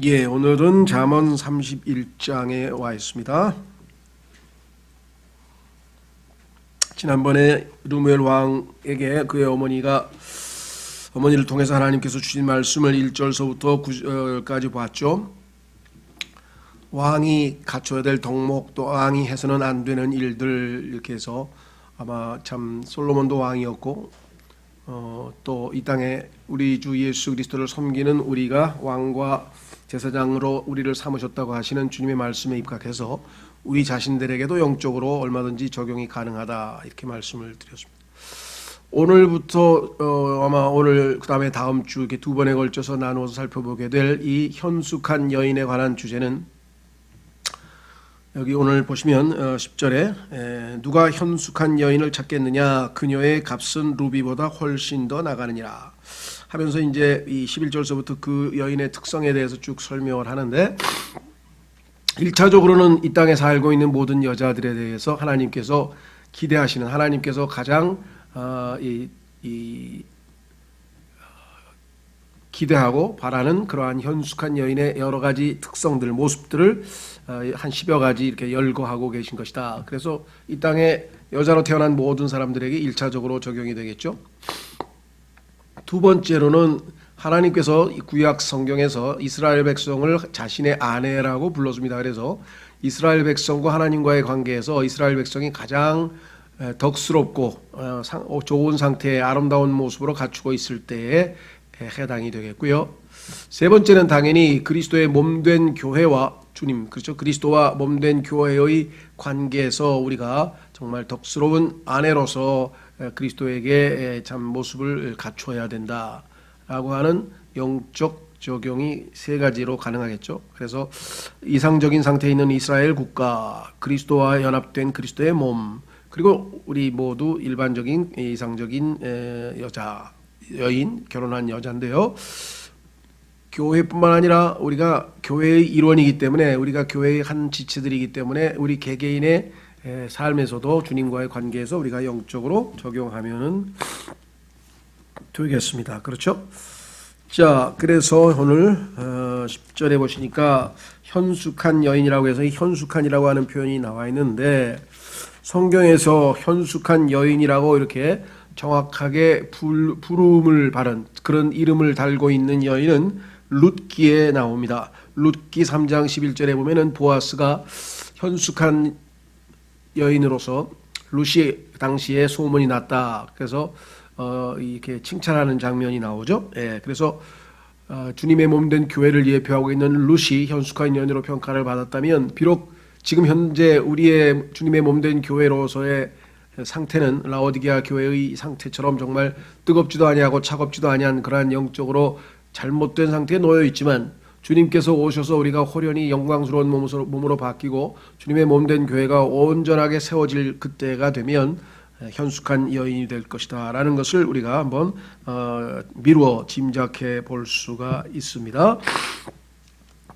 예, 오늘은 잠언 31장에 와 있습니다. 지난번에 르무엘 왕에게 그의 어머니를 통해서 하나님께서 주신 말씀을 1절서부터 9절까지 봤죠. 왕이 갖춰야 될 덕목, 또 왕이 해서는 안 되는 일들, 이렇게 해서 아마 참 솔로몬도 왕이었고 또 이 땅에 우리 주 예수 그리스도를 섬기는 우리가 왕과 제사장으로 우리를 삼으셨다고 하시는 주님의 말씀에 입각해서 우리 자신들에게도 영적으로 얼마든지 적용이 가능하다, 이렇게 말씀을 드렸습니다. 오늘부터 아마 오늘 그다음에 다음 주 이렇게 두 번에 걸쳐서 나누어서 살펴보게 될 이 현숙한 여인에 관한 주제는, 여기 오늘 보시면 10절에 누가 현숙한 여인을 찾겠느냐, 그녀의 값은 루비보다 훨씬 더 나가느니라 하면서 이제 이 11절서부터 그 여인의 특성에 대해서 쭉 설명을 하는데, 1차적으로는 이 땅에 살고 있는 모든 여자들에 대해서 하나님께서 기대하시는, 하나님께서 가장 기대하고 바라는 그러한 현숙한 여인의 여러 가지 특성들, 모습들을 한 10여 가지 이렇게 열거하고 계신 것이다. 그래서 이 땅에 여자로 태어난 모든 사람들에게 1차적으로 적용이 되겠죠. 두 번째로는 하나님께서 구약 성경에서 이스라엘 백성을 자신의 아내라고 불렀습니다. 그래서 이스라엘 백성과 하나님과의 관계에서 이스라엘 백성이 가장 덕스럽고 좋은 상태의 아름다운 모습으로 갖추고 있을 때에 해당이 되겠고요. 세 번째는 당연히 그리스도의 몸된 교회와 주님, 그렇죠, 그리스도와 몸된 교회의 관계에서 우리가 정말 덕스러운 아내로서 그리스도에게 참 모습을 갖춰야 된다라고 하는 영적 적용이 세 가지로 가능하겠죠. 그래서 이상적인 상태에 있는 이스라엘 국가, 그리스도와 연합된 그리스도의 몸, 그리고 우리 모두 일반적인 이상적인 여인, 결혼한 여자인데요. 교회뿐만 아니라 우리가 교회의 일원이기 때문에, 우리가 교회의 한 지체들이기 때문에 우리 개개인의 삶에서도 주님과의 관계에서 우리가 영적으로 적용하면은 되겠습니다. 그렇죠? 자, 그래서 오늘 10절에 보시니까 현숙한 여인이라고 해서 이 현숙한이라고 하는 표현이 나와 있는데, 성경에서 현숙한 여인이라고 이렇게 정확하게 부름을 받은 그런 이름을 달고 있는 여인은 룻기에 나옵니다. 룻기 3장 11절에 보면은 보아스가 현숙한 여인으로서 룻이 당시에 소문이 났다. 그래서 이렇게 칭찬하는 장면이 나오죠. 예, 그래서 주님의 몸된 교회를 예표하고 있는 룻이 현숙한 여인으로 평가를 받았다면, 비록 지금 현재 우리의 주님의 몸된 교회로서의 상태는 라오디게아 교회의 상태처럼 정말 뜨겁지도 아니하고 차갑지도 아니한 그러한 영적으로 잘못된 상태에 놓여 있지만, 주님께서 오셔서 우리가 호련히 영광스러운 몸으로 바뀌고 주님의 몸된 교회가 온전하게 세워질 그때가 되면 현숙한 여인이 될 것이다 라는 것을 우리가 한번 미루어 짐작해 볼 수가 있습니다.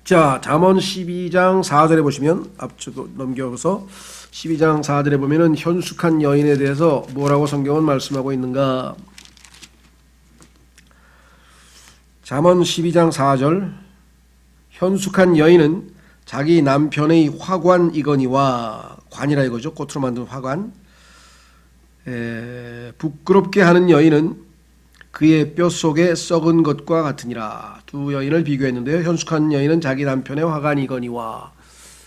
자, 잠언 12장 4절에 보시면, 앞쪽으로 넘겨서 12장 4절에 보면은 현숙한 여인에 대해서 뭐라고 성경은 말씀하고 있는가? 잠언 12장 4절, 현숙한 여인은 자기 남편의 화관이거니와, 관이라 이거죠, 꽃으로 만든 화관. 부끄럽게 하는 여인은 그의 뼛속에 썩은 것과 같으니라. 두 여인을 비교했는데요. 현숙한 여인은 자기 남편의 화관이거니와,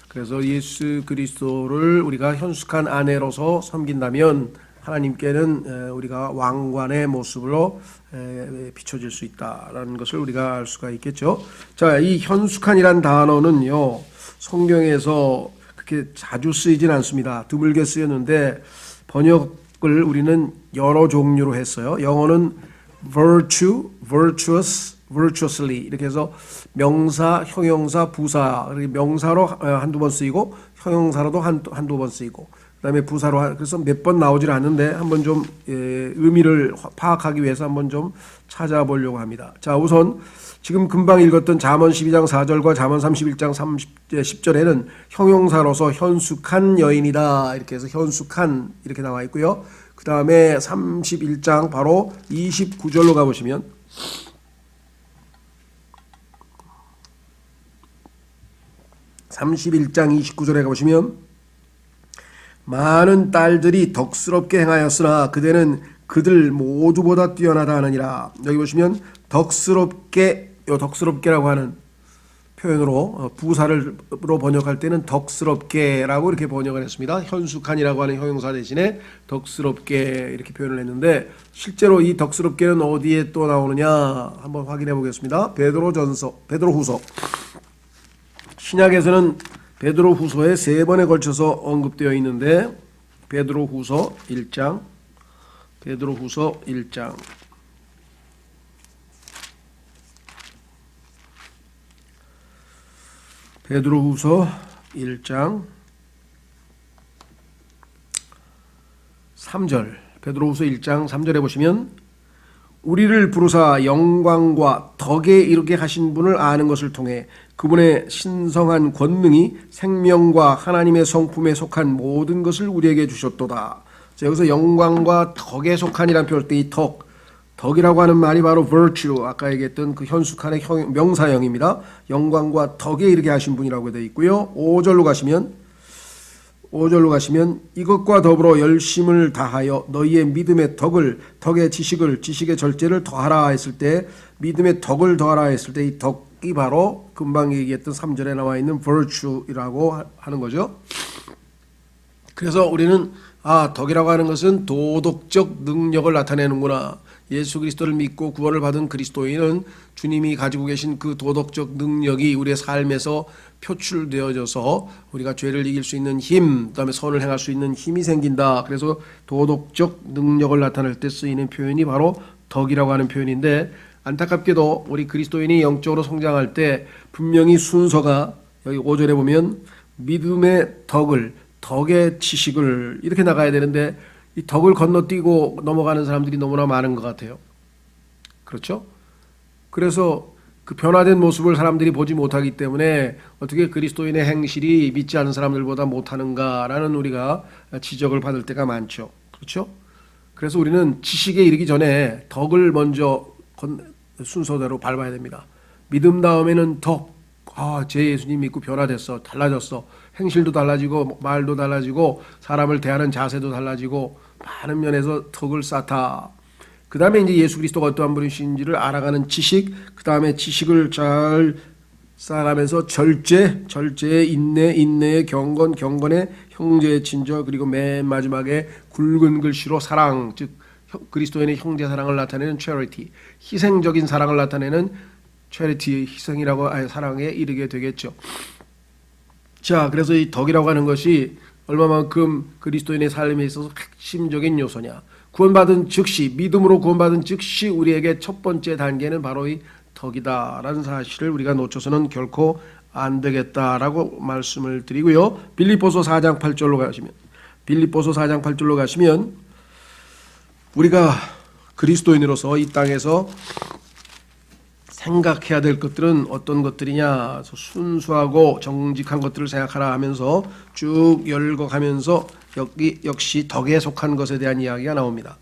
그래서 예수 그리스도를 우리가 현숙한 아내로서 섬긴다면 하나님께는 우리가 왕관의 모습으로 비춰질 수 있다라는 것을 우리가 알 수가 있겠죠. 자, 이 현숙한이란 단어는요, 성경에서 그렇게 자주 쓰이진 않습니다. 드물게 쓰였는데 번역을 우리는 여러 종류로 했어요. 영어는 virtue, virtuous, virtuously 이렇게 해서 명사, 형용사, 부사, 명사로 한두 번 쓰이고 형용사로도 한두 번 쓰이고, 그다음에 부사로, 그래서 몇 번 나오질 않는데 한번 좀 의미를 파악하기 위해서 한번 좀 찾아보려고 합니다. 자, 우선 지금 금방 읽었던 잠언 12장 4절과 잠언 31장 10절에는 형용사로서 현숙한 여인이다 이렇게 해서 현숙한 이렇게 나와 있고요. 그 다음에 31장 바로 29절로 가보시면 31장 29절에 가보시면 많은 딸들이 덕스럽게 행하였으나 그대는 그들 모두보다 뛰어나다 하느니라. 여기 보시면 덕스럽게, 요 덕스럽게라고 하는 표현으로 부사로 번역할 때는 덕스럽게라고 이렇게 번역을 했습니다. 현숙한이라고 하는 형용사 대신에 덕스럽게 이렇게 표현을 했는데 실제로 이 덕스럽게는 어디에 또 나오느냐 한번 확인해 보겠습니다. 베드로후서 신약에서는 베드로후서에 3번에 걸쳐서 언급되어 있는데 베드로후서 1장 베드로후서 1장 베드로후서 1장 3절 베드로후서 1장 3절에 보시면 우리를 부르사 영광과 덕에 이르게 하신 분을 아는 것을 통해 그분의 신성한 권능이 생명과 하나님의 성품에 속한 모든 것을 우리에게 주셨도다. 자, 여기서 영광과 덕에 속한이라는 표현을 때 이 덕이라고 하는 말이 바로 virtue, 아까 얘기했던 그 현숙한의 명사형입니다. 영광과 덕에 이르게 하신 분이라고 되어 있고요. 5절로 가시면 이것과 더불어 열심을 다하여 너희의 믿음의 덕의 지식의 절제를 더하라 했을 때 믿음의 덕을 더하라 했을 때 이 덕이 바로 금방 얘기했던 3절에 나와 있는 virtue이라고 하는 거죠. 그래서 우리는 덕이라고 하는 것은 도덕적 능력을 나타내는구나. 예수 그리스도를 믿고 구원을 받은 그리스도인은 주님이 가지고 계신 그 도덕적 능력이 우리의 삶에서 표출되어져서 우리가 죄를 이길 수 있는 힘, 그다음에 선을 행할 수 있는 힘이 생긴다. 그래서 도덕적 능력을 나타낼 때 쓰이는 표현이 바로 덕이라고 하는 표현인데 안타깝게도 우리 그리스도인이 영적으로 성장할 때 분명히 순서가 여기 5절에 보면 믿음의 덕의 지식을 이렇게 나가야 되는데 이 덕을 건너뛰고 넘어가는 사람들이 너무나 많은 것 같아요. 그렇죠? 그래서 그 변화된 모습을 사람들이 보지 못하기 때문에 어떻게 그리스도인의 행실이 믿지 않은 사람들보다 못하는가라는 우리가 지적을 받을 때가 많죠. 그렇죠? 그래서 우리는 지식에 이르기 전에 덕을 먼저 순서대로 밟아야 됩니다. 믿음 다음에는 덕. 제 예수님 믿고 변화됐어. 달라졌어. 행실도 달라지고 말도 달라지고 사람을 대하는 자세도 달라지고 많은 면에서 덕을 쌓다. 그 다음에 이제 예수 그리스도가 어떠한 분이신지를 알아가는 지식, 그 다음에 지식을 잘 쌓아가면서 절제의 인내의 경건, 경건의 형제의 친절, 그리고 맨 마지막에 굵은 글씨로 사랑, 즉 그리스도인의 형제 사랑을 나타내는 charity, 희생적인 사랑을 나타내는 charity, 희생이라고 사랑에 이르게 되겠죠. 자, 그래서 이 덕이라고 하는 것이 얼마만큼 그리스도인의 삶에 있어서 핵심적인 요소냐. 구원받은 즉시, 믿음으로 구원받은 즉시 우리에게 첫 번째 단계는 바로 이 덕이다라는 사실을 우리가 놓쳐서는 결코 안 되겠다라고 말씀을 드리고요. 빌립보서 4장 8절로 가시면 우리가 그리스도인으로서 이 땅에서 생각해야 될 것들은 어떤 것들이냐. 순수하고 정직한 것들을 생각하라 하면서 쭉 열거가면서 여기 역시 덕에 속한 것에 대한 이야기가 나옵니다.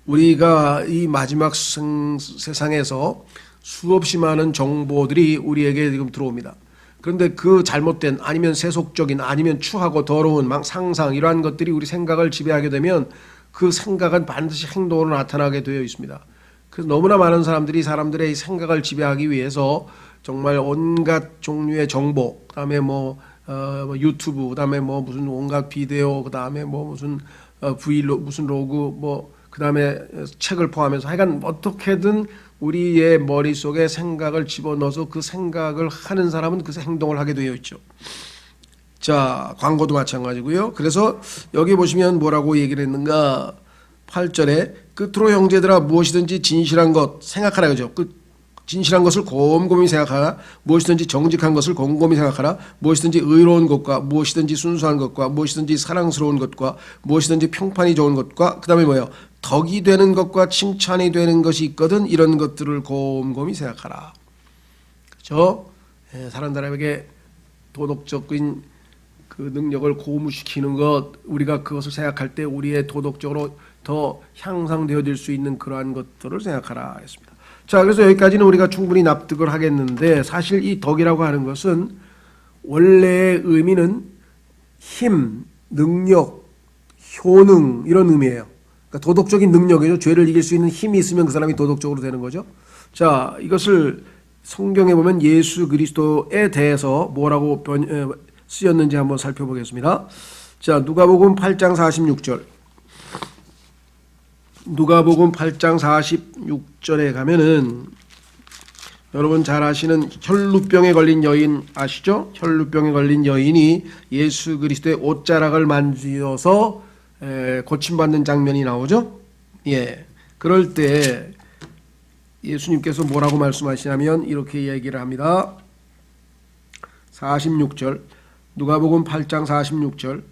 우리가 이 마지막 세상에서 수없이 많은 정보들이 우리에게 지금 들어옵니다. 그런데 그 잘못된 아니면 세속적인 아니면 추하고 더러운 상상 이러한 것들이 우리 생각을 지배하게 되면 그 생각은 반드시 행동으로 나타나게 되어 있습니다. 그래서 너무나 많은 사람들이 사람들의 생각을 지배하기 위해서 정말 온갖 종류의 정보, 그다음에 유튜브, 그다음에 무슨 온갖 비디오, 그다음에 무슨 브이로그, 무슨 로그, 그다음에 책을 포함해서 하여간 어떻게든 우리의 머릿속에 생각을 집어넣어서 그 생각을 하는 사람은 그 행동을 하게 되어 있죠. 자, 광고도 마찬가지고요. 그래서 여기 보시면 뭐라고 얘기를 했는가? 8절에 끝으로 형제들아 무엇이든지 진실한 것 생각하라 그죠. 진실한 것을 곰곰이 생각하라. 무엇이든지 정직한 것을 곰곰이 생각하라. 무엇이든지 의로운 것과 무엇이든지 순수한 것과 무엇이든지 사랑스러운 것과 무엇이든지 평판이 좋은 것과 그 다음에 뭐예요? 덕이 되는 것과 칭찬이 되는 것이 있거든 이런 것들을 곰곰이 생각하라. 그렇죠? 사람들에게 도덕적인 그 능력을 고무시키는 것, 우리가 그것을 생각할 때 우리의 도덕적으로 더 향상되어질 수 있는 그러한 것들을 생각하라 했습니다. 자, 그래서 여기까지는 우리가 충분히 납득을 하겠는데 사실 이 덕이라고 하는 것은 원래의 의미는 힘, 능력, 효능 이런 의미예요. 그러니까 도덕적인 능력이죠. 죄를 이길 수 있는 힘이 있으면 그 사람이 도덕적으로 되는 거죠. 자, 이것을 성경에 보면 예수 그리스도에 대해서 뭐라고 쓰였는지 한번 살펴보겠습니다. 자, 누가복음 8장 46절. 누가복음 8장 46절에 가면은 여러분 잘 아시는 혈루병에 걸린 여인 아시죠? 혈루병에 걸린 여인이 예수 그리스도의 옷자락을 만지어서 고침받는 장면이 나오죠? 예. 그럴 때 예수님께서 뭐라고 말씀하시냐면 이렇게 얘기를 합니다. 46절. 누가복음 8장 46절.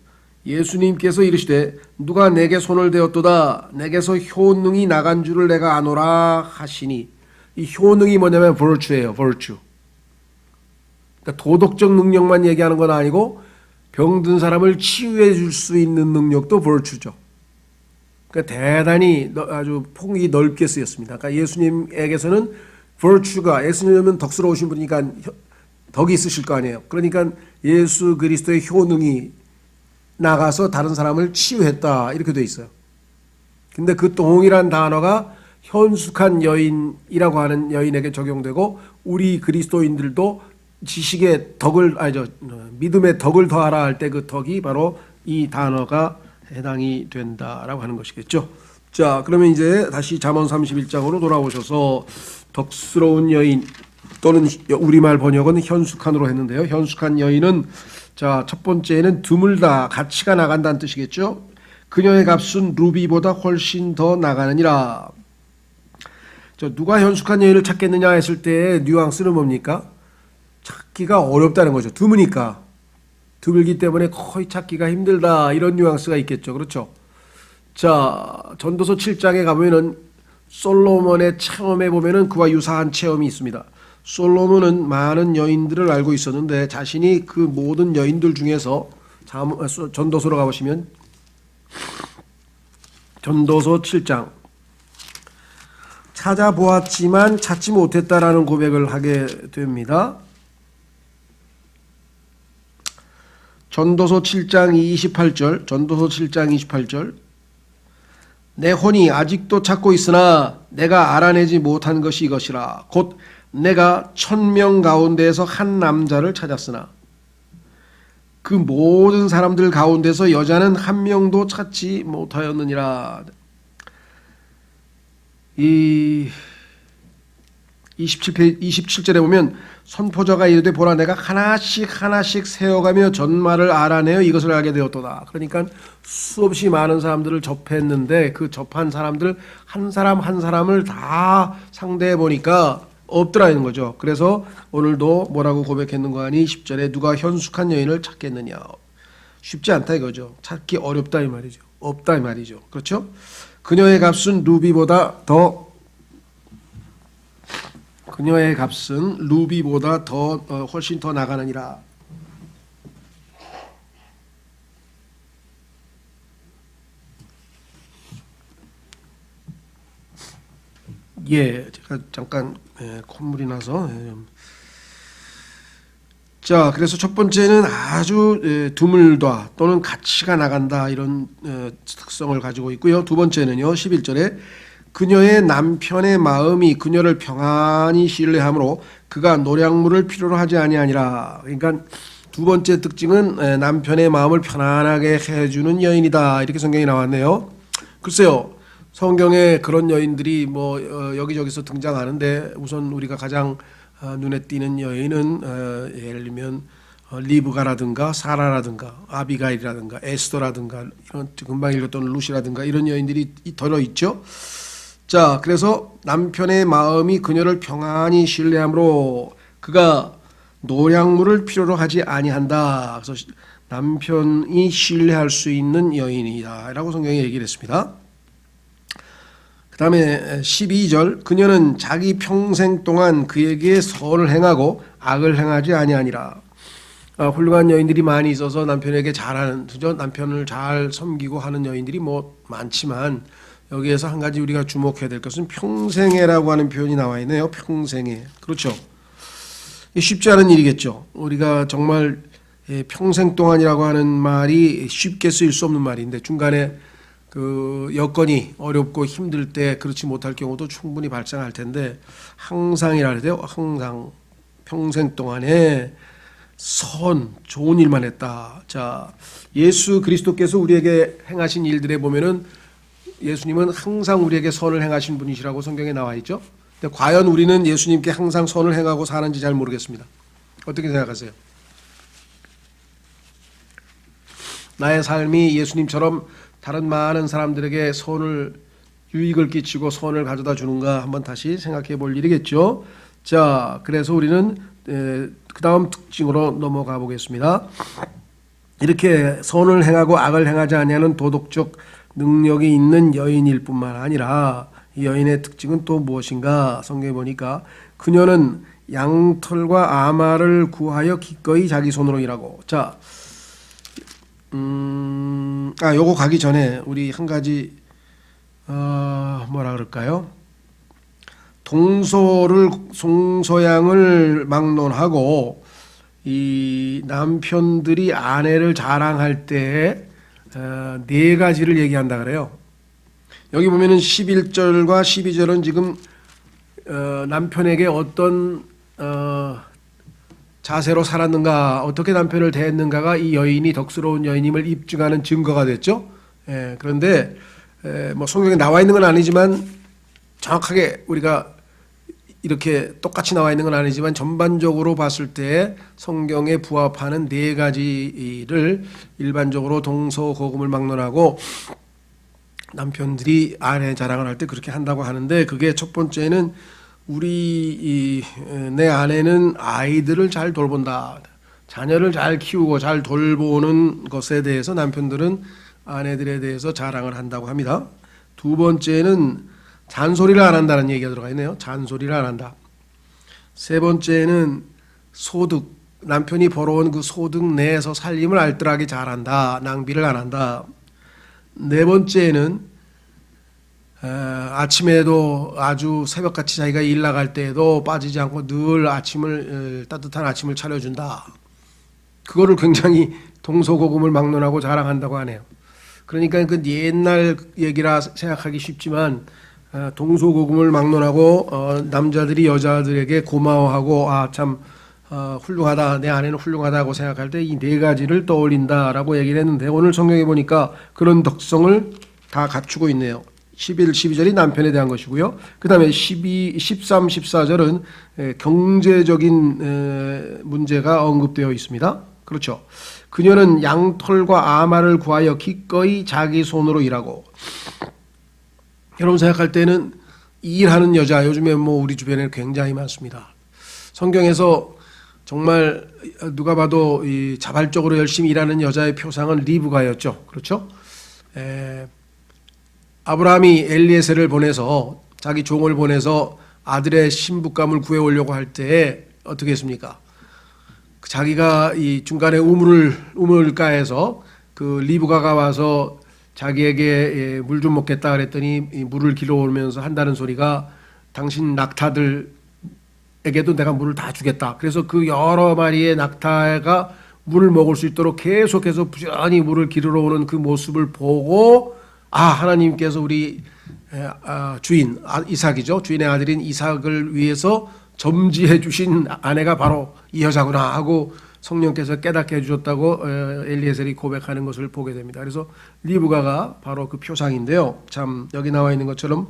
예수님께서 이르시되 누가 내게 손을 대었도다 내게서 효능이 나간 줄을 내가 아노라 하시니, 이 효능이 뭐냐면 virtue예요. virtue. 그러니까 도덕적 능력만 얘기하는 건 아니고 병든 사람을 치유해 줄 수 있는 능력도 virtue죠. 그러니까 대단히 아주 폭이 넓게 쓰였습니다. 그러니까 예수님에게서는 virtue가, 예수님은 덕스러우신 분이니까 덕이 있으실 거 아니에요. 그러니까 예수 그리스도의 효능이 나가서 다른 사람을 치유했다 이렇게 돼 있어요. 근데 그 동일한 단어가 현숙한 여인이라고 하는 여인에게 적용되고 우리 그리스도인들도 지식의 덕을 믿음의 덕을 더하라 할 때 그 덕이 바로 이 단어가 해당이 된다라고 하는 것이겠죠. 자, 그러면 이제 다시 잠언 31장으로 돌아오셔서 덕스러운 여인 또는 우리말 번역은 현숙한으로 했는데요. 현숙한 여인은 자, 첫 번째는 드물다, 가치가 나간다는 뜻이겠죠. 그녀의 값은 루비보다 훨씬 더 나가느니라. 누가 현숙한 여인을 찾겠느냐 했을 때 뉘앙스는 뭡니까? 찾기가 어렵다는 거죠. 드무니까. 드물기 때문에 거의 찾기가 힘들다 이런 뉘앙스가 있겠죠. 그렇죠? 자, 전도서 7장에 가보면은 솔로몬의 체험에 보면은 그와 유사한 체험이 있습니다. 솔로몬은 많은 여인들을 알고 있었는데 자신이 그 모든 여인들 중에서 전도서로 가보시면 전도서 7장 찾아보았지만 찾지 못했다라는 고백을 하게 됩니다. 전도서 7장 28절, 전도서 7장 28절. 내 혼이 아직도 찾고 있으나 내가 알아내지 못한 것이 이것이라. 곧 내가 1000명 가운데에서 한 남자를 찾았으나 그 모든 사람들 가운데서 여자는 한 명도 찾지 못하였느니라. 이 27절에 보면 선포자가 이르되 보라 내가 하나씩 세어가며 전말을 알아내어 이것을 알게 되었도다. 그러니까 수없이 많은 사람들을 접했는데 그 접한 사람들 한 사람 한 사람을 다 상대해 보니까 없더라는 거죠. 그래서 오늘도 뭐라고 고백했는가 하니 10절에 누가 현숙한 여인을 찾겠느냐. 쉽지 않다 이거죠. 찾기 어렵다 이 말이죠. 없다 이 말이죠. 그렇죠? 그녀의 값은 루비보다 더 훨씬 더 나가느니라. 예, 제가 잠깐 콧물이 나서. 자, 그래서 첫 번째는 아주 드물다 또는 가치가 나간다 이런 특성을 가지고 있고요. 두 번째는요, 11절에 그녀의 남편의 마음이 그녀를 평안히 신뢰하므로 그가 노량물을 필요로 하지 아니하니라. 그러니까 두 번째 특징은 남편의 마음을 편안하게 해주는 여인이다 이렇게 성경이 나왔네요. 글쎄요. 성경에 그런 여인들이 여기저기서 등장하는데 우선 우리가 가장 눈에 띄는 여인은 예를 들면 리브가라든가 사라라든가 아비가일이라든가 에스더라든가 이런 금방 읽었던 루시라든가 이런 여인들이 들어있죠. 자, 그래서 남편의 마음이 그녀를 평안히 신뢰하므로 그가 노량물을 필요로 하지 아니한다. 그래서 남편이 신뢰할 수 있는 여인이다 라고 성경이 얘기를 했습니다. 그 다음에 12절 그녀는 자기 평생 동안 그에게 선을 행하고 악을 행하지 아니하니라. 훌륭한 여인들이 많이 있어서 남편에게 잘하는, 남편을 잘 섬기고 하는 여인들이 많지만 여기에서 한 가지 우리가 주목해야 될 것은 평생에라고 하는 표현이 나와 있네요. 평생에. 그렇죠. 쉽지 않은 일이겠죠. 우리가 정말 평생 동안이라고 하는 말이 쉽게 쓰일 수 없는 말인데 중간에 그 여건이 어렵고 힘들 때 그렇지 못할 경우도 충분히 발생할 텐데 항상이라 그래요. 항상 평생 동안에 좋은 일만 했다. 자, 예수 그리스도께서 우리에게 행하신 일들에 보면은 예수님은 항상 우리에게 선을 행하신 분이시라고 성경에 나와 있죠. 근데 과연 우리는 예수님께 항상 선을 행하고 사는지 잘 모르겠습니다. 어떻게 생각하세요? 나의 삶이 예수님처럼 다른 많은 사람들에게 유익을 끼치고 선을 가져다 주는가 한번 다시 생각해 볼 일이겠죠. 자, 그래서 우리는 그 다음 특징으로 넘어가 보겠습니다. 이렇게 선을 행하고 악을 행하지 아니하는 도덕적 능력이 있는 여인일 뿐만 아니라 이 여인의 특징은 또 무엇인가? 성경에 보니까 그녀는 양털과 아마를 구하여 기꺼이 자기 손으로 일하고. 자, 요거 가기 전에 우리 한 가지 뭐라 그럴까요? 동서양을 막론하고 이 남편들이 아내를 자랑할 때 네 가지를 얘기한다 그래요. 여기 보면은 11절과 12절은 지금 남편에게 어떤 자세로 살았는가, 어떻게 남편을 대했는가가 이 여인이 덕스러운 여인임을 입증하는 증거가 됐죠. 그런데 뭐 성경에 나와 있는 건 아니지만 정확하게 우리가 이렇게 똑같이 나와 있는 건 아니지만 전반적으로 봤을 때 성경에 부합하는 네 가지를 일반적으로 동서고금을 막론하고 남편들이 아내 자랑을 할 때 그렇게 한다고 하는데, 그게 첫 번째는 내 아내는 아이들을 잘 돌본다. 자녀를 잘 키우고 잘 돌보는 것에 대해서 남편들은 아내들에 대해서 자랑을 한다고 합니다. 두 번째는 잔소리를 안 한다는 얘기가 들어가 있네요. 잔소리를 안 한다. 세 번째는 소득, 남편이 벌어온 그 소득 내에서 살림을 알뜰하게 잘한다. 낭비를 안 한다. 네 번째는 아침에도 아주 새벽같이 자기가 일 나갈 때에도 빠지지 않고 늘 따뜻한 아침을 차려준다. 그거를 굉장히 동서고금을 막론하고 자랑한다고 하네요. 그러니까 그 옛날 얘기라 생각하기 쉽지만 동서고금을 막론하고 남자들이 여자들에게 고마워하고 참 훌륭하다, 내 아내는 훌륭하다고 생각할 때 이 네 가지를 떠올린다라고 얘기를 했는데, 오늘 성경에 보니까 그런 특성을 다 갖추고 있네요. 11, 12절이 남편에 대한 것이고요. 그 다음에 13, 14절은 경제적인 문제가 언급되어 있습니다. 그렇죠. 그녀는 양털과 아마를 구하여 기꺼이 자기 손으로 일하고. 여러분 생각할 때는 일하는 여자, 요즘에 뭐 우리 주변에 굉장히 많습니다. 성경에서 정말 누가 봐도 이 자발적으로 열심히 일하는 여자의 표상은 리브가였죠. 그렇죠? 아브라함이 엘리에셀을 보내서, 자기 종을 보내서 아들의 신부감을 구해오려고 할 때 어떻게 했습니까? 자기가 이 중간에 우물가에서 그 리브가가 와서 자기에게 물 좀 먹겠다 그랬더니 물을 길어오면서 한다는 소리가, 당신 낙타들에게도 내가 물을 다 주겠다. 그래서 그 여러 마리의 낙타가 물을 먹을 수 있도록 계속해서 부지런히 물을 길러 오는 그 모습을 보고, 하나님께서 우리 주인 이삭이죠. 주인의 아들인 이삭을 위해서 점지해 주신 아내가 바로 이 여자구나 하고 성령께서 깨닫게 해주셨다고 엘리에셀이 고백하는 것을 보게 됩니다. 그래서 리브가가 바로 그 표상인데요. 참 여기 나와 있는 것처럼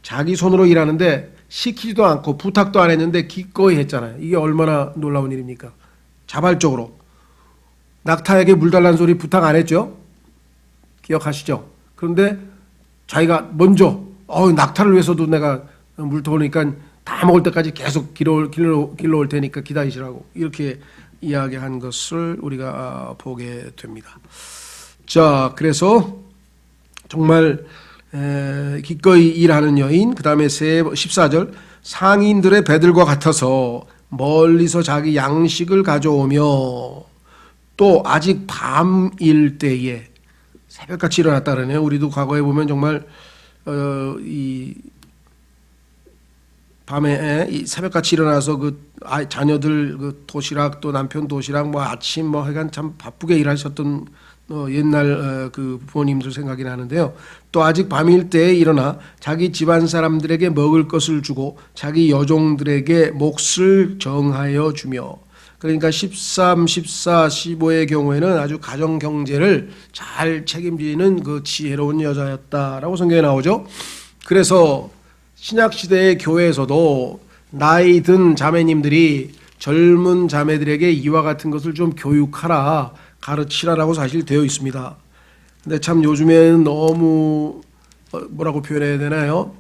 자기 손으로 일하는데 시키지도 않고 부탁도 안 했는데 기꺼이 했잖아요. 이게 얼마나 놀라운 일입니까? 자발적으로. 낙타에게 물 달라는 소리 부탁 안 했죠? 기억하시죠? 그런데 자기가 먼저 낙타를 위해서도 내가 물 터오니까 다 먹을 때까지 계속 길러올 테니까 기다리시라고 이렇게 이야기한 것을 우리가 보게 됩니다. 자, 그래서 정말 기꺼이 일하는 여인, 그 다음에 14절, 상인들의 배들과 같아서 멀리서 자기 양식을 가져오며, 또 아직 밤일 때에 새벽같이 일어났다 그러네요. 우리도 과거에 보면 정말 이 밤에 이 새벽같이 일어나서 자녀들 도시락 또 남편 도시락 뭐 아침 뭐 하여간 참 바쁘게 일하셨던 옛날 그 부모님들 생각이 나는데요. 또 아직 밤일 때에 일어나 자기 집안 사람들에게 먹을 것을 주고 자기 여종들에게 몫을 정하여 주며, 그러니까 13, 14, 15의 경우에는 아주 가정 경제를 잘 책임지는 그 지혜로운 여자였다라고 성경에 나오죠. 그래서 신약 시대의 교회에서도 나이 든 자매님들이 젊은 자매들에게 이와 같은 것을 좀 교육하라, 가르치라라고 사실 되어 있습니다. 근데 참 요즘에는 너무 뭐라고 표현해야 되나요?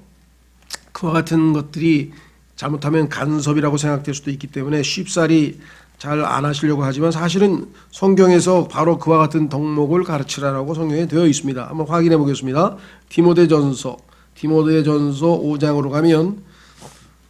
그와 같은 것들이 잘못하면 간섭이라고 생각될 수도 있기 때문에 쉽사리 잘 안 하시려고 하지만 사실은 성경에서 바로 그와 같은 덕목을 가르치라라고 성경에 되어 있습니다. 한번 확인해 보겠습니다. 디모데전서 5장으로 가면,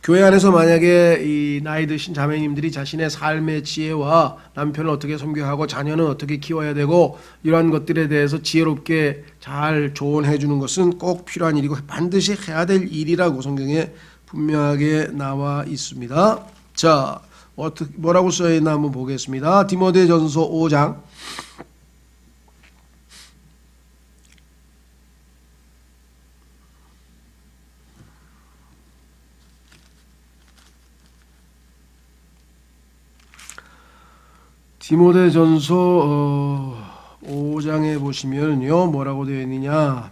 교회 안에서 만약에 이 나이 드신 자매님들이 자신의 삶의 지혜와 남편을 어떻게 섬겨하고 자녀는 어떻게 키워야 되고 이러한 것들에 대해서 지혜롭게 잘 조언해 주는 것은 꼭 필요한 일이고 반드시 해야 될 일이라고 성경에 분명하게 나와 있습니다. 자, 뭐라고 써 있나 한번 보겠습니다. 디모데전서 5장 디모데전서 5장에 보시면요, 뭐라고 되어 있느냐?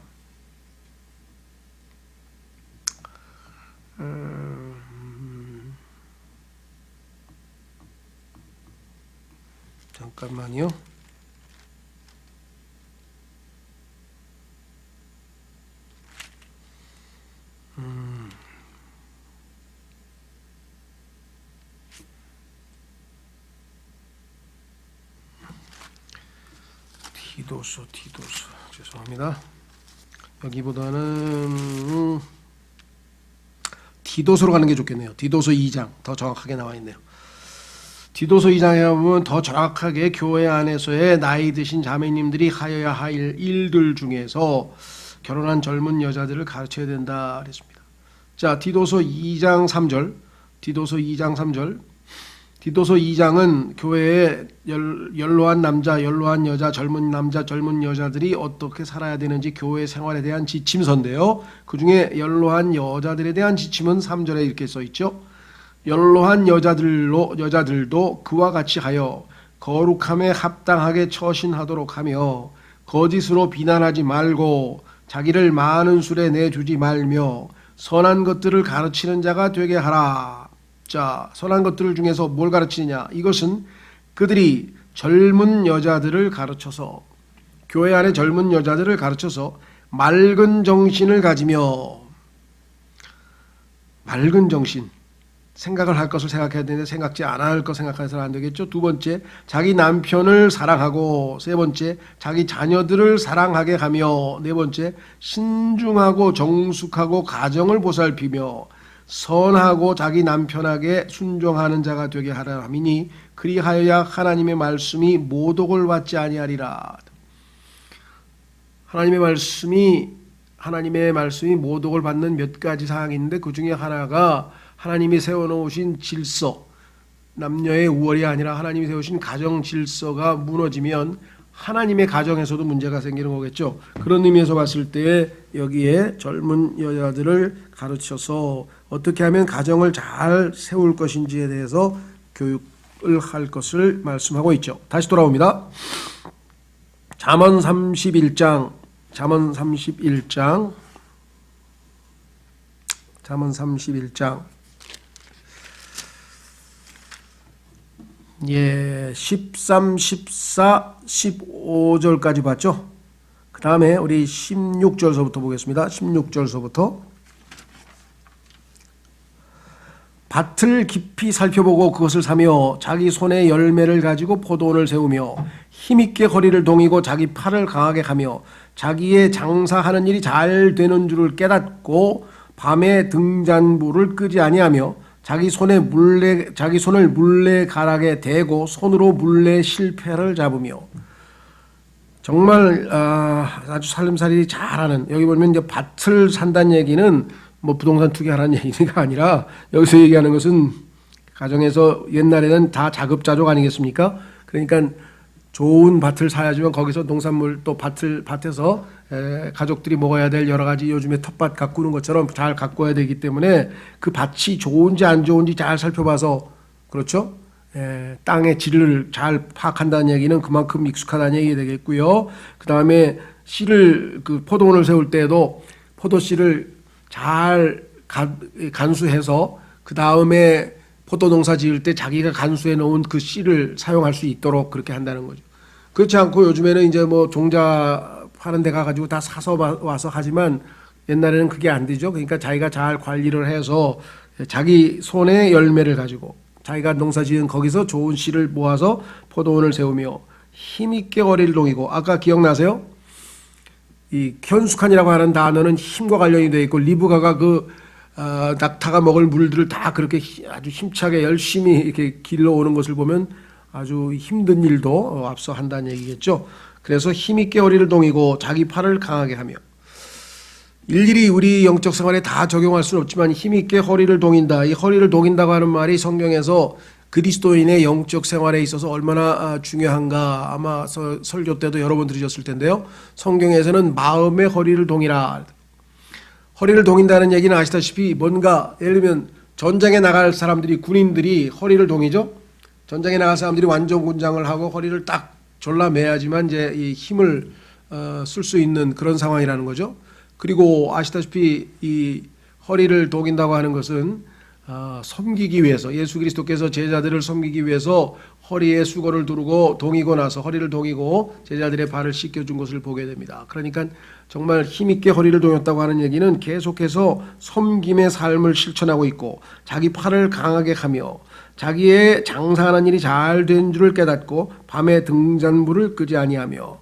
잠깐만요. 디도서 죄송합니다. 여기보다는 디도서로 가는 게 좋겠네요. 디도서 2장 더 정확하게 나와 있네요. 디도서 2장에 보면 더 정확하게 교회 안에서의 나이 드신 자매님들이 하여야 할 일들 중에서 결혼한 젊은 여자들을 가르쳐야 된다 그랬습니다. 자, 디도서 2장 3절. 디도서 2장은 교회에 연로한 남자, 연로한 여자, 젊은 남자, 젊은 여자들이 어떻게 살아야 되는지 교회 생활에 대한 지침서인데요. 그중에 연로한 여자들에 대한 지침은 3절에 이렇게 써 있죠. 연로한 여자들도 그와 같이 하여 거룩함에 합당하게 처신하도록 하며 거짓으로 비난하지 말고 자기를 많은 술에 내주지 말며 선한 것들을 가르치는 자가 되게 하라. 자, 선한 것들 중에서 뭘 가르치느냐? 이것은 그들이 젊은 여자들을 가르쳐서, 교회 안에 젊은 여자들을 가르쳐서 맑은 정신을 가지며, 맑은 정신, 생각을 할 것을 생각해야 되는데 생각지 않아야 할 것 생각해서는 안 되겠죠. 두 번째, 자기 남편을 사랑하고, 세 번째, 자기 자녀들을 사랑하게 하며, 네 번째, 신중하고 정숙하고 가정을 보살피며 선하고 자기 남편에게 순종하는 자가 되게 하라 함이니 그리하여야 하나님의 말씀이 모독을 받지 아니하리라. 하나님의 말씀이 모독을 받는 몇 가지 사항이 있는데 그 중에 하나가 하나님이 세워놓으신 질서, 남녀의 우월이 아니라 하나님이 세우신 가정 질서가 무너지면 하나님의 가정에서도 문제가 생기는 거겠죠. 그런 의미에서 봤을 때 여기에 젊은 여자들을 가르쳐서 어떻게 하면 가정을 잘 세울 것인지에 대해서 교육을 할 것을 말씀하고 있죠. 다시 돌아옵니다. 잠언 31장 예, 13, 14, 15절까지 봤죠? 그 다음에 우리 16절서부터 보겠습니다. 16절서부터. 밭을 깊이 살펴보고 그것을 사며 자기 손에 열매를 가지고 포도원을 세우며 힘있게 허리를 동이고 자기 팔을 강하게 하며 자기의 장사하는 일이 잘 되는 줄을 깨닫고 밤에 등잔불을 끄지 아니하며 자기 손을 물레가락에 대고 손으로 물레 실패를 잡으며, 정말 아주 살림살이 잘하는, 여기 보면 이제 밭을 산다는 얘기는 뭐 부동산 투기하라는 얘기가 아니라 여기서 얘기하는 것은 가정에서 옛날에는 다 자급자족 아니겠습니까? 그러니까 좋은 밭을 사야지만 거기서 농산물 또 밭에서 가족들이 먹어야 될 여러 가지 요즘에 텃밭 가꾸는 것처럼 잘 가꿔야 되기 때문에 그 밭이 좋은지 안 좋은지 잘 살펴봐서 그렇죠? 땅의 질을 잘 파악한다는 얘기는 그만큼 익숙하다는 얘기 되겠고요. 그 다음에 씨를 그 포도원을 세울 때에도 포도씨를 잘 간수해서 그 다음에 포도 농사 지을 때 자기가 간수해 놓은 그 씨를 사용할 수 있도록 그렇게 한다는 거죠. 그렇지 않고 요즘에는 이제 뭐 종자 파는 데 가가지고 다 사서 와서 하지만 옛날에는 그게 안 되죠. 그러니까 자기가 잘 관리를 해서 자기 손에 열매를 가지고 자기가 농사 지은 거기서 좋은 씨를 모아서 포도원을 세우며 힘있게 거리를 동이고 아까 기억나세요? 이 현숙한이라고 하는 단어는 힘과 관련이 되어 있고 리브가가 낙타가 먹을 물들을 다 그렇게 아주 힘차게 열심히 이렇게 길러오는 것을 보면 아주 힘든 일도 앞서 한다는 얘기겠죠. 그래서 힘있게 허리를 동이고 자기 팔을 강하게 하며 일일이 우리 영적 생활에 다 적용할 수는 없지만 힘있게 허리를 동인다. 이 허리를 동인다고 하는 말이 성경에서 그리스도인의 영적 생활에 있어서 얼마나 중요한가 아마 설교 때도 여러 번 들으셨을 텐데요. 성경에서는 마음의 허리를 동이라. 허리를 동인다는 얘기는 아시다시피 뭔가 예를 들면 전장에 나갈 사람들이 군인들이 허리를 동이죠. 전장에 나갈 사람들이 완전 군장을 하고 허리를 딱 졸라매야지만 이제 이 힘을 쓸 수 있는 그런 상황이라는 거죠. 그리고 아시다시피 이 허리를 동인다고 하는 것은 섬기기 위해서 예수 그리스도께서 제자들을 섬기기 위해서 허리에 수건을 두르고 동이고 나서 허리를 동이고 제자들의 발을 씻겨준 것을 보게 됩니다. 그러니까 정말 힘있게 허리를 동였다고 하는 얘기는 계속해서 섬김의 삶을 실천하고 있고 자기 팔을 강하게 하며 자기의 장사하는 일이 잘 된 줄을 깨닫고 밤에 등잔불을 끄지 아니하며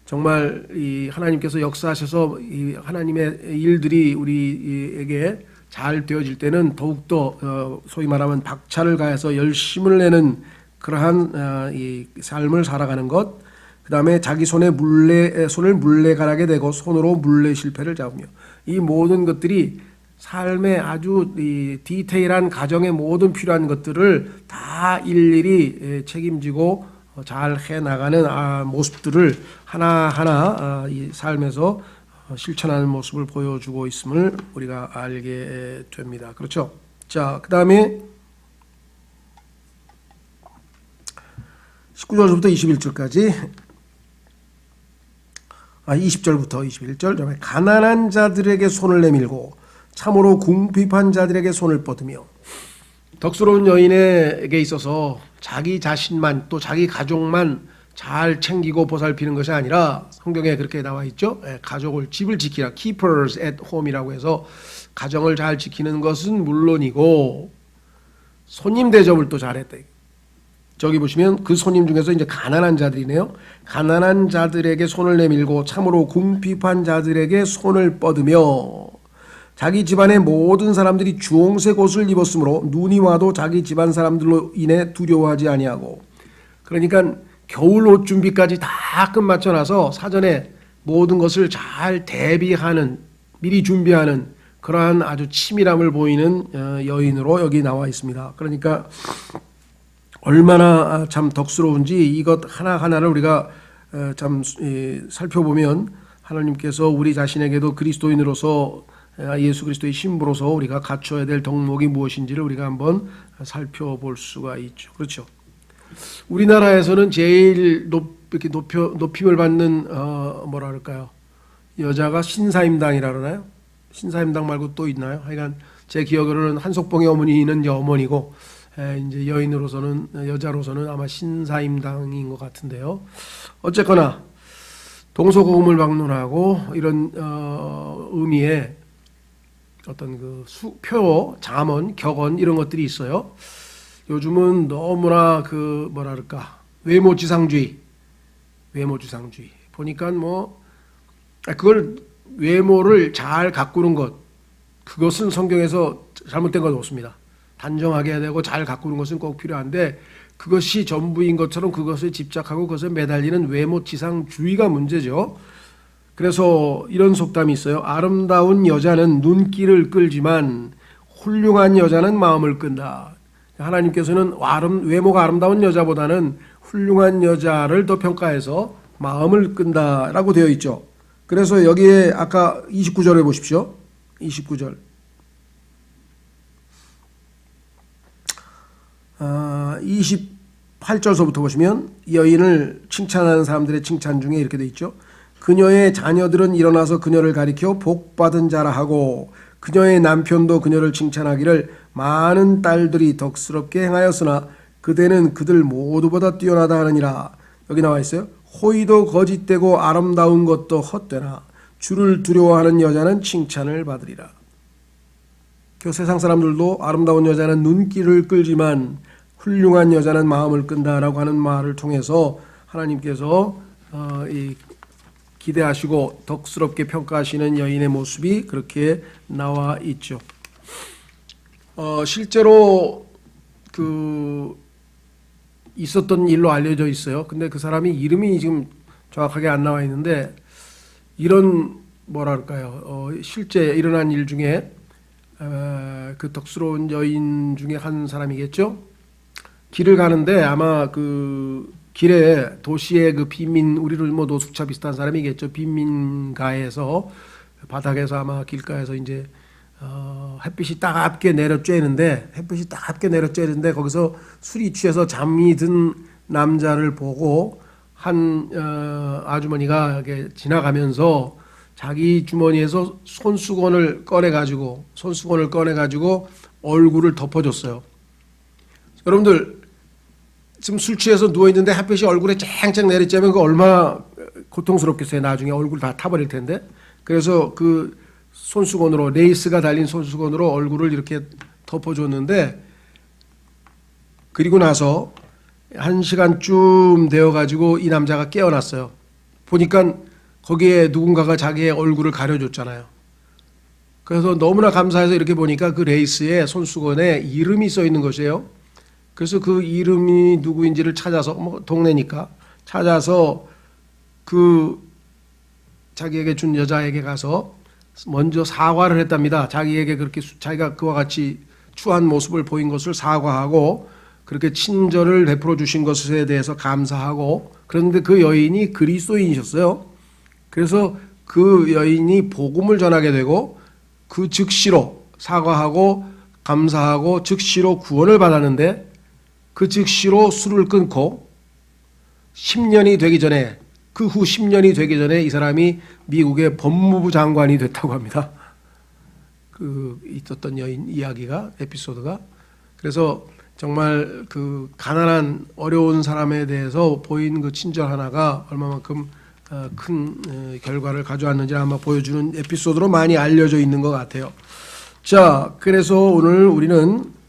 정말 이 하나님께서 역사하셔서 이 하나님의 일들이 우리에게 잘 되어질 때는 더욱더 소위 말하면 박차를 가해서 열심을 내는 그러한 이 삶을 살아가는 것. 그 다음에 자기 손을 물레가락에 대고 손으로 물레 실패를 잡으며 이 모든 것들이 삶의 아주 이 디테일한 가정의 모든 필요한 것들을 다 일일이 책임지고 잘 해나가는 모습들을 하나하나 이 삶에서 실천하는 모습을 보여주고 있음을 우리가 알게 됩니다. 그렇죠? 자, 그 다음에 19절부터 21절까지 20절부터 21절 가난한 자들에게 손을 내밀고 참으로 궁핍한 자들에게 손을 뻗으며 덕스러운 여인에게 있어서 자기 자신만 또 자기 가족만 잘 챙기고 보살피는 것이 아니라 성경에 그렇게 나와 있죠. 가족을 집을 지키라 keepers at home이라고 해서 가정을 잘 지키는 것은 물론이고 손님 대접을 또 잘했다. 저기 보시면 그 손님 중에서 이제 가난한 자들이네요. 가난한 자들에게 손을 내밀고 참으로 궁핍한 자들에게 손을 뻗으며 자기 집안의 모든 사람들이 주홍색 옷을 입었으므로 눈이 와도 자기 집안 사람들로 인해 두려워하지 아니하고 그러니까 겨울 옷 준비까지 다 끝마쳐놔서 사전에 모든 것을 잘 대비하는 미리 준비하는 그러한 아주 치밀함을 보이는 여인으로 여기 나와 있습니다. 그러니까 얼마나 참 덕스러운지 이것 하나하나를 우리가 참 살펴보면 하나님께서 우리 자신에게도 그리스도인으로서 예수 그리스도의 신부로서 우리가 갖춰야 될 덕목이 무엇인지를 우리가 한번 살펴볼 수가 있죠. 그렇죠. 우리나라에서는 제일 이렇게 높임을 받는 뭐라 그럴까요? 여자가 신사임당이라 그러나요? 신사임당 말고 또 있나요? 하여간 제 기억으로는 한석봉의 어머니는 어머니고 이제 여자로서는 아마 신사임당인 것 같은데요. 어쨌거나 동서고금을 막론하고 이런 의미의 어떤 그 표, 잠언, 격언 이런 것들이 있어요. 요즘은 너무나 그 뭐랄까 외모지상주의 보니까 뭐 그걸 외모를 잘 가꾸는 것 그것은 성경에서 잘못된 건 없습니다. 단정하게 해야 되고 잘 가꾸는 것은 꼭 필요한데 그것이 전부인 것처럼 그것에 집착하고 그것에 매달리는 외모지상주의가 문제죠. 그래서 이런 속담이 있어요. 아름다운 여자는 눈길을 끌지만 훌륭한 여자는 마음을 끈다. 하나님께서는 외모가 아름다운 여자보다는 훌륭한 여자를 더 평가해서 마음을 끈다라고 되어 있죠. 그래서 여기에 아까 29절에 보십시오. 29절. 28절서부터 보시면 여인을 칭찬하는 사람들의 칭찬 중에 이렇게 되어 있죠. 그녀의 자녀들은 일어나서 그녀를 가리켜 복받은 자라 하고 그녀의 남편도 그녀를 칭찬하기를 많은 딸들이 덕스럽게 행하였으나 그대는 그들 모두보다 뛰어나다 하느니라. 여기 나와 있어요. 호의도 거짓되고 아름다운 것도 헛되나 주를 두려워하는 여자는 칭찬을 받으리라. 그 세상 사람들도 아름다운 여자는 눈길을 끌지만 훌륭한 여자는 마음을 끈다라고 하는 말을 통해서 하나님께서 기대하시고 덕스럽게 평가하시는 여인의 모습이 그렇게 나와 있죠. 실제로 있었던 일로 알려져 있어요. 근데 그 사람이 이름이 지금 정확하게 안 나와 있는데 이런 실제 일어난 일 중에 그 덕스러운 여인 중에 한 사람이겠죠. 길을 가는데 아마 그 길에 도시의 그 빈민, 우리를 뭐 노숙자 비슷한 사람이겠죠. 빈민가에서 바닥에서 아마 길가에서 이제 햇빛이 따갑게 내려쬐는데 거기서 술이 취해서 잠이 든 남자를 보고 한 아주머니가 이렇게 지나가면서 자기 주머니에서 손수건을 꺼내가지고 얼굴을 덮어줬어요. 여러분들 지금 술 취해서 누워있는데 햇빛이 얼굴에 쨍쨍 내리쬐면 그 얼마나 고통스럽겠어요. 나중에 얼굴 다 타버릴 텐데. 그래서 그 손수건으로, 레이스가 달린 손수건으로 얼굴을 이렇게 덮어줬는데, 그리고 나서 1시간쯤 되어가지고 이 남자가 깨어났어요. 보니까 거기에 누군가가 자기의 얼굴을 가려줬잖아요. 그래서 너무나 감사해서 이렇게 보니까 그 레이스에 손수건에 이름이 써 있는 것이에요. 그래서 그 이름이 누구인지를 찾아서, 동네니까 찾아서 그 자기에게 준 여자에게 가서 먼저 사과를 했답니다. 자기에게 그렇게 자기가 그와 같이 추한 모습을 보인 것을 사과하고 그렇게 친절을 베풀어 주신 것에 대해서 감사하고, 그런데 그 여인이 그리스도인이셨어요. 그래서 그 여인이 복음을 전하게 되고 그 즉시로 사과하고 감사하고 즉시로 구원을 받았는데, 그 즉시로 술을 끊고 10년이 되기 전에, 그 후 10년이 되기 전에 이 사람이 미국의 법무부 장관이 됐다고 합니다. 그 있었던 여인 이야기가, 에피소드가. 그래서 정말 그 가난한 어려운 사람에 대해서 보인 그 친절 하나가 얼마만큼 큰 결과를 가져왔는지를 아마 보여주는 에피소드로 많이 알려져 있는 것 같아요. 자, 그래서 오늘 우리는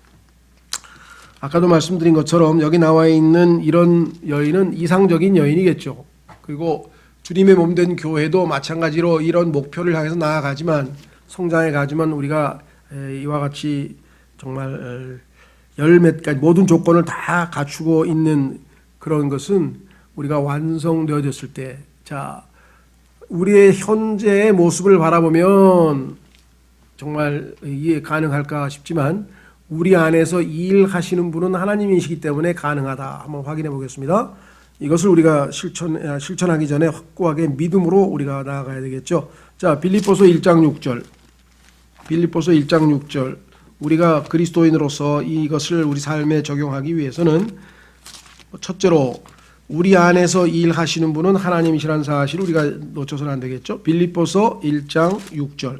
아까도 말씀드린 것처럼 여기 나와 있는 이런 여인은 이상적인 여인이겠죠. 그리고 주님의 몸된 교회도 마찬가지로 이런 목표를 향해서 나아가지만, 성장해 가지만 우리가 이와 같이 정말 열몇 가지 모든 조건을 다 갖추고 있는 그런 것은 우리가 완성되어졌을 때, 자, 우리의 현재의 모습을 바라보면 정말 이해 가능할까 싶지만 우리 안에서 일하시는 분은 하나님이시기 때문에 가능하다. 한번 확인해 보겠습니다. 이것을 우리가 실천하기 전에 확고하게 믿음으로 우리가 나아가야 되겠죠. 자, 빌립보서 1장 6절. 빌립보서 1장 6절. 우리가 그리스도인으로서 이것을 우리 삶에 적용하기 위해서는 첫째로 우리 안에서 일하시는 분은 하나님이시라는 사실을 우리가 놓쳐서는 안 되겠죠. 빌립보서 1장 6절.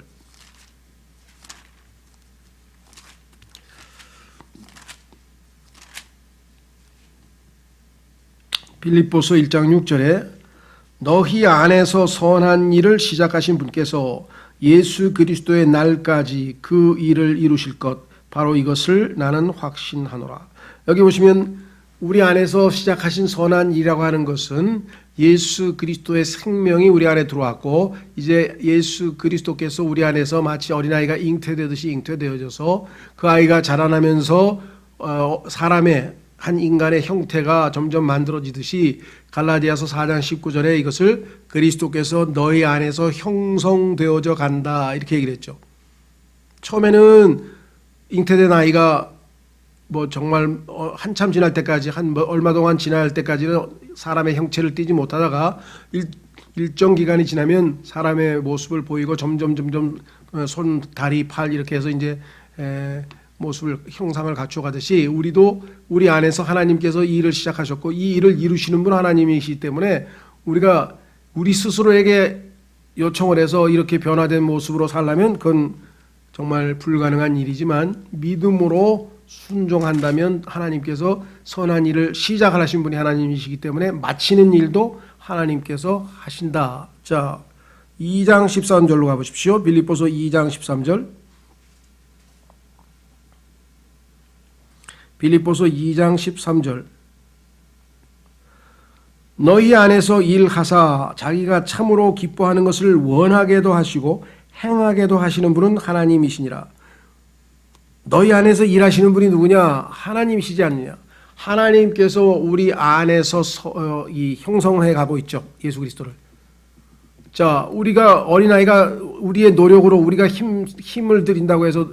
빌립보서 1장 6절에 너희 안에서 선한 일을 시작하신 분께서 예수 그리스도의 날까지 그 일을 이루실 것, 바로 이것을 나는 확신하노라. 여기 보시면 우리 안에서 시작하신 선한 일이라고 하는 것은 예수 그리스도의 생명이 우리 안에 들어왔고, 이제 예수 그리스도께서 우리 안에서 마치 어린아이가 잉태되듯이 잉태되어져서 그 아이가 자라나면서 사람의 한 인간의 형태가 점점 만들어지듯이 갈라디아서 4장 19절에 이것을 그리스도께서 너희 안에서 형성되어져 간다 이렇게 얘기를 했죠. 처음에는 잉태된 아이가 뭐 정말 한참 지날 때까지 얼마 동안 지날 때까지는 사람의 형체를 띠지 못하다가 일정 기간이 지나면 사람의 모습을 보이고 점점 손, 다리, 팔 이렇게 해서 이제 모습을 형상을 갖춰가듯이 우리도 우리 안에서 하나님께서 이 일을 시작하셨고 이 일을 이루시는 분 하나님이시기 때문에 우리가 우리 스스로에게 요청을 해서 이렇게 변화된 모습으로 살려면 그건 정말 불가능한 일이지만 믿음으로 순종한다면 하나님께서 선한 일을 시작하신 분이 하나님이시기 때문에 마치는 일도 하나님께서 하신다. 자, 2장 13절로 가보십시오. 빌립보서 2장 13절. 빌립보서 2장 13절. 너희 안에서 일하사 자기가 참으로 기뻐하는 것을 원하게도 하시고 행하게도 하시는 분은 하나님이시니라. 너희 안에서 일하시는 분이 누구냐? 하나님이시지 않느냐? 하나님께서 우리 안에서 이 형성해 가고 있죠. 예수 그리스도를. 자, 우리가 어린아이가 우리의 노력으로 우리가 힘을 들인다고 해서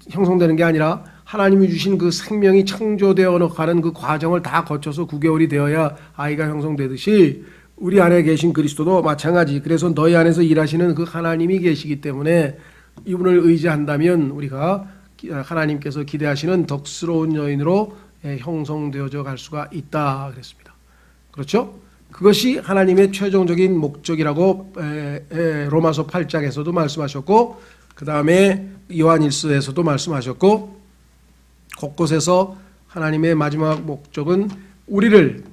형성되는 게 아니라 하나님이 주신 그 생명이 창조되어 가는 그 과정을 다 거쳐서 9개월이 되어야 아이가 형성되듯이 우리 안에 계신 그리스도도 마찬가지. 그래서 너희 안에서 일하시는 그 하나님이 계시기 때문에 이분을 의지한다면 우리가 하나님께서 기대하시는 덕스러운 여인으로 형성되어져 갈 수가 있다 그랬습니다. 그렇죠? 그것이 하나님의 최종적인 목적이라고 로마서 8장에서도 말씀하셨고 그 다음에 요한일서에서도 말씀하셨고 곳곳에서 하나님의 마지막 목적은 우리를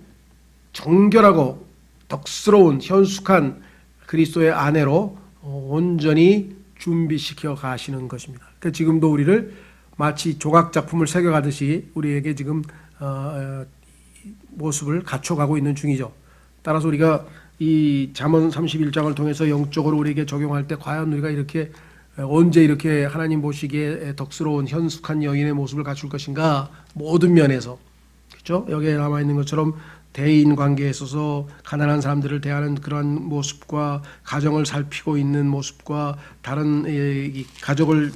정결하고 덕스러운 현숙한 그리스도의 아내로 온전히 준비시켜 가시는 것입니다. 그러니까 지금도 우리를 마치 조각 작품을 새겨가듯이 우리에게 지금 모습을 갖춰가고 있는 중이죠. 따라서 우리가 이 잠언 31장을 통해서 영적으로 우리에게 적용할 때 과연 우리가 이렇게 언제 이렇게 하나님 보시기에 덕스러운 현숙한 여인의 모습을 갖출 것인가? 모든 면에서 그렇죠? 여기에 남아 있는 것처럼 대인 관계에 있어서 가난한 사람들을 대하는 그러한 모습과 가정을 살피고 있는 모습과 다른 가족을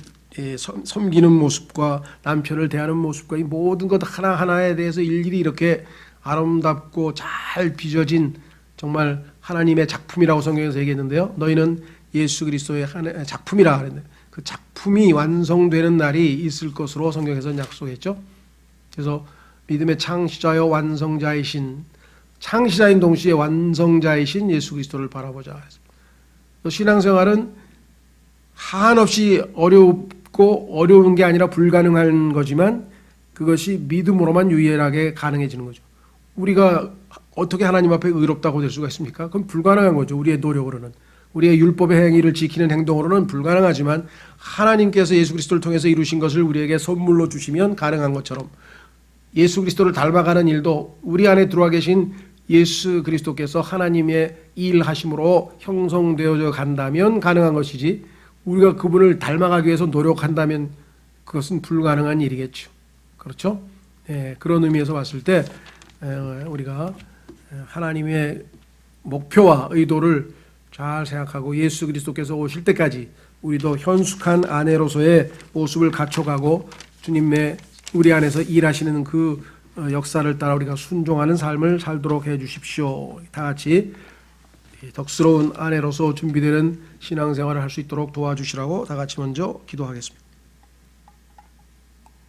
섬기는 모습과 남편을 대하는 모습과 이 모든 것 하나하나에 대해서 일일이 이렇게 아름답고 잘 빚어진 정말 하나님의 작품이라고 성경에서 얘기했는데요. 너희는 예수 그리스도의 작품이라 그랬는데 그 작품이 완성되는 날이 있을 것으로 성경에서 약속했죠. 그래서 믿음의 창시자여 완성자이신 창시자인 동시에 완성자이신 예수 그리스도를 바라보자. 신앙생활은 한없이 어렵고 어려운 게 아니라 불가능한 거지만 그것이 믿음으로만 유일하게 가능해지는 거죠. 우리가 어떻게 하나님 앞에 의롭다고 될 수가 있습니까? 그건 불가능한 거죠. 우리의 노력으로는. 우리의 율법의 행위를 지키는 행동으로는 불가능하지만 하나님께서 예수 그리스도를 통해서 이루신 것을 우리에게 선물로 주시면 가능한 것처럼 예수 그리스도를 닮아가는 일도 우리 안에 들어와 계신 예수 그리스도께서 하나님의 일하심으로 형성되어져 간다면 가능한 것이지 우리가 그분을 닮아가기 위해서 노력한다면 그것은 불가능한 일이겠죠. 그렇죠? 그런 의미에서 봤을 때 우리가 하나님의 목표와 의도를 잘 생각하고 예수 그리스도께서 오실 때까지 우리도 현숙한 아내로서의 모습을 갖춰가고 주님의 우리 안에서 일하시는 그 역사를 따라 우리가 순종하는 삶을 살도록 해 주십시오. 다 같이 덕스러운 아내로서 준비되는 신앙생활을 할 수 있도록 도와주시라고 다 같이 먼저 기도하겠습니다.